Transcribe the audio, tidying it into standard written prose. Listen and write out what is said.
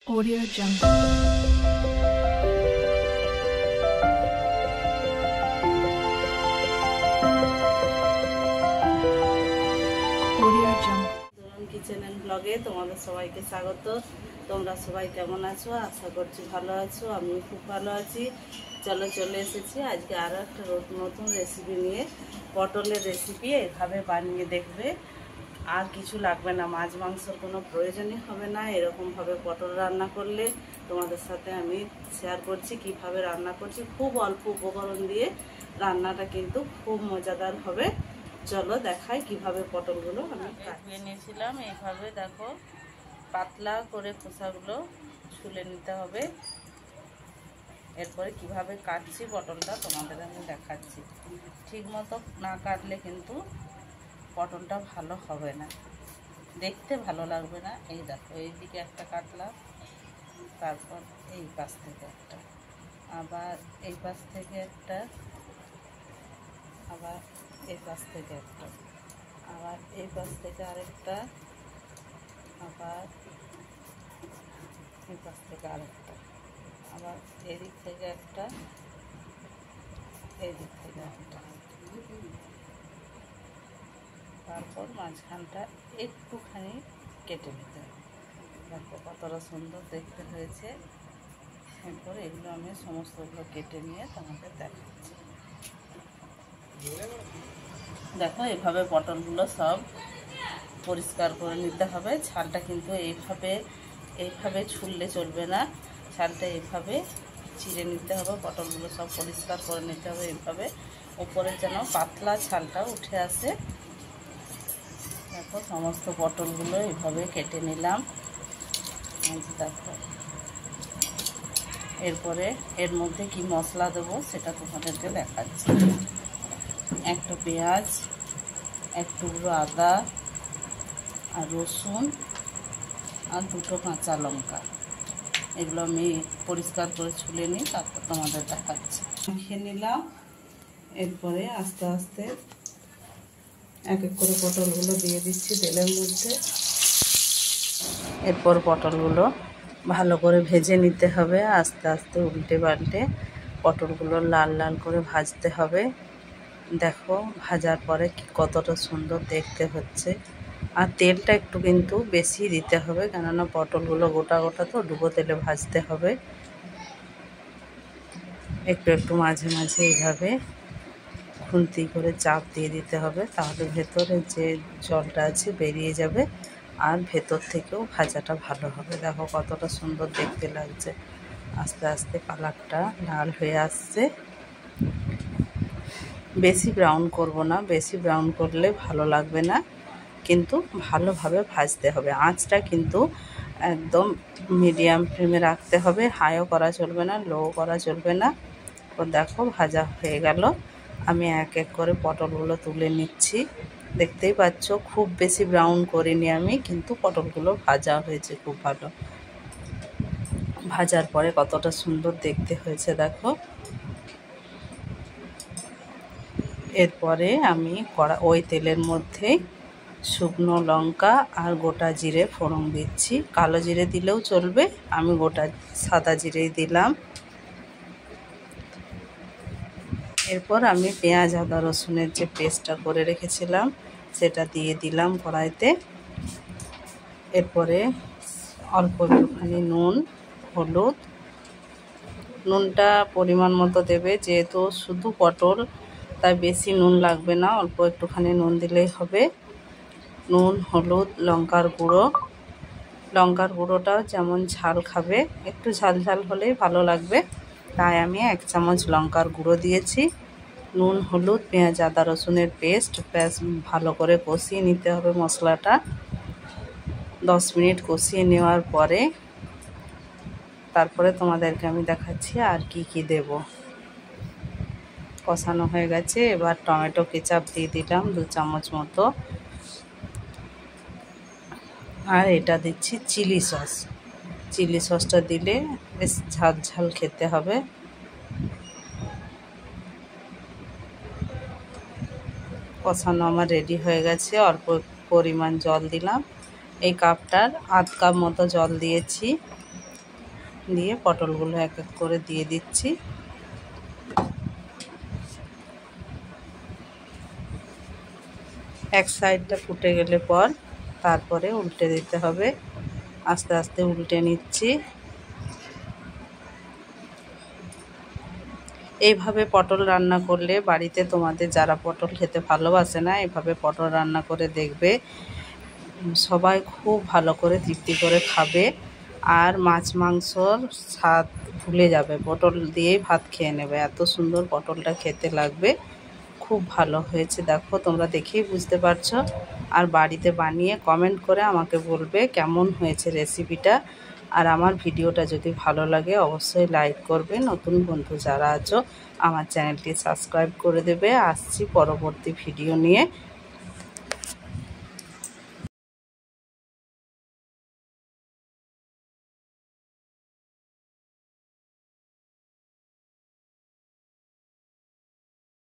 Audio Jungle. Audio Jungle. দুরন kitchen and ব্লগে তোমাদের সবাইকে স্বাগত। তোমরা সবাই কেমন আছো? আশা করছি ভালো আছো। আমি খুব ভালো আছি। চলে এসেছি আজকে আরও একটা নতুন রেসিপি নিয়ে। পটলের রেসিপি এইভাবে বানিয়ে দেখবে, আর কিছু লাগবে না, মাছ মাংসর কোনো প্রয়োজনই হবে না। এরকমভাবে পটল রান্না করলে তোমাদের সাথে আমি শেয়ার করছি কিভাবে রান্না করছি। খুব অল্প উপকরণ দিয়ে রান্নাটা কিন্তু খুব মজাদার হবে। চলো দেখাই কিভাবে পটলগুলো আমি ধুয়ে নিয়েছিলাম। এইভাবে দেখো পাতলা করে খোসাগুলো ছুলে নিতে হবে। এরপরে কিভাবে কাটছি পটলটা তোমাদের আমি দেখাচ্ছি। ঠিক মতো না কাটলে কিন্তু পটলটা ভালো হবে না, দেখতে ভালো লাগবে না। এই দেখো এইদিকে একটা কাটলাম, তারপর এই পাশ থেকে একটা, আবার এই পাশ থেকে একটা, আবার এই পাশ থেকে একটা, আবার এই পাশ থেকে আরেকটা, আবার এই পাশ থেকে আরেকটা, আবার এদিক থেকে একটা, এই দিক থেকে একটা, তারপর মাঝখানটা একটুখানি কেটে নিতে হবে। দেখো কতটা সুন্দর দেখতে হয়েছে। এরপর এগুলো আমি সমস্তগুলো কেটে নিয়ে তোমাদের দেখাচ্ছি। দেখো এভাবে পটলগুলো সব পরিষ্কার করে নিতে হবে। ছালটা কিন্তু এইভাবে ছুললে চলবে না, ছালটা এইভাবে চিড়ে নিতে হবে। পটলগুলো সব পরিষ্কার করে নিতে হবে এইভাবে, উপরে যেন পাতলা ছালটা উঠে আসে। দেখো সমস্ত পটলগুলো এইভাবে কেটে নিলাম। দেখো এরপরে এর মধ্যে কি মশলা দেবো সেটা তোমাদেরকে দেখাচ্ছি। একটা পেঁয়াজ, এক টুকরো আদা আর রসুন আর দুটো কাঁচা লঙ্কা, এগুলো আমি পরিষ্কার করে ছুলে নিই, তারপর তোমাদের দেখাচ্ছি। মাখিয়ে নিলাম। এরপরে আস্তে আস্তে এক এক করে পটলগুলো দিয়ে দিচ্ছি তেলের মধ্যে। এরপর পটলগুলো ভালো করে ভেজে নিতে হবে, আস্তে আস্তে উল্টে পাল্টে পটলগুলো লাল লাল করে ভাজতে হবে। দেখো ভাজার পরে কতটা সুন্দর দেখতে হচ্ছে। আর তেলটা একটু কিন্তু বেশি দিতে হবে, কেননা পটলগুলো গোটা গোটা তো, ডুবো তেলে ভাজতে হবে। একটু একটু মাঝে মাঝে এইভাবে খুন্তি করে চাপ দিয়ে দিতে হবে, তাহলে ভেতরে যে জলটা আছে বেরিয়ে যাবে আর ভেতর থেকেও ভাজাটা ভালো হবে। দেখো কতটা সুন্দর দেখতে লাগছে। আস্তে আস্তে কালারটা লাল হয়ে আসছে। বেশি ব্রাউন করব না, বেশি ব্রাউন করলে ভালো লাগবে না, কিন্তু ভালোভাবে ভাজতে হবে। আঁচটা কিন্তু একদম মিডিয়াম ফ্লেমে রাখতে হবে, হাইও করা চলবে না, লো করা চলবে না। তো দেখো ভাজা হয়ে গেল। আমি এক এক করে পটলগুলো তুলে নিচ্ছি। দেখতেই পাচ্ছ খুব বেশি ব্রাউন করিনি আমি, কিন্তু পটলগুলো ভাজা হয়েছে খুব ভালো। ভাজার পরে কতটা সুন্দর দেখতে হয়েছে দেখো। এরপরে আমি ওই তেলের মধ্যে শুকনো লঙ্কা আর গোটা জিরে ফোড়ন দিচ্ছি। কালো জিরে দিলেও চলবে, আমি গোটা সাদা জিরেই দিলাম। এরপর আমি পেঁয়াজ আদা রসুনের যে পেস্টটা করে রেখেছিলাম সেটা দিয়ে দিলাম কড়াইতে। এরপরে অল্প একটুখানি নুন, হলুদ, নুনটা পরিমাণ মতো দেবে, যেহেতু শুধু পটল তাই বেশি নুন লাগবে না, অল্প একটুখানি নুন দিলেই হবে। নুন, হলুদ, লঙ্কার গুঁড়ো, লঙ্কার গুঁড়োটাও যেমন ঝাল খাবে, একটু ঝাল ঝাল হলেই ভালো লাগবে, তাই আমি 1 চামচ লঙ্কার গুঁড়ো দিয়েছি। নুন, হলুদ, পেঁয়াজ আদা রসুনের পেস্ট ব্যাস ভালো করে কষিয়ে নিতে হবে মশলাটা। 10 মিনিট কষিয়ে নেওয়ার পরে তারপরে তোমাদেরকে আমি দেখাচ্ছি আর কি কি দেব। কষানো হয়ে গেছে, এবার টমেটো কেচাপ দিয়ে দিলাম 2 চামচ মতো, আর এটা দিচ্ছি চিলি সস। চিলি সসটা দিলে বেশ ঝাল ঝাল খেতে হবে। কষানো আমার রেডি হয়ে গেছে। অল্প পরিমাণ জল দিলাম, এই কাপটার আধ কাপ মতো জল দিয়েছি। দিয়ে পটলগুলো এক এক করে দিয়ে দিচ্ছি। এক সাইডটা ফুটে গেলে পর তারপরে উল্টে দিতে হবে। আস্তে আস্তে উল্টে নিচ্ছি। এইভাবে পটল রান্না করলে বাড়িতে তোমাদের যারা পটল খেতে ভালোবাসে না, এইভাবে পটল রান্না করে দেখবে, সবাই খুব ভালো করে তৃপ্তি করে খাবে। আর মাছ মাংসর স্বাদ ভুলে যাবে, পটল দিয়েই ভাত খেয়ে নেবে। এত সুন্দর পটলটা খেতে লাগবে, খুব ভালো হয়েছে। দেখো তোমরা দেখেই বুঝতে পারছো। আর বাড়িতে বানিয়ে কমেন্ট করে আমাকে বলবে কেমন হয়েছে রেসিপিটা। আর আমার ভিডিওটা যদি ভালো লাগে অবশ্যই লাইক করবে। নতুন বন্ধু যারা আছো আমার চ্যানেলটি সাবস্ক্রাইব করে দেবে। আসছি পরবর্তী ভিডিও নিয়ে।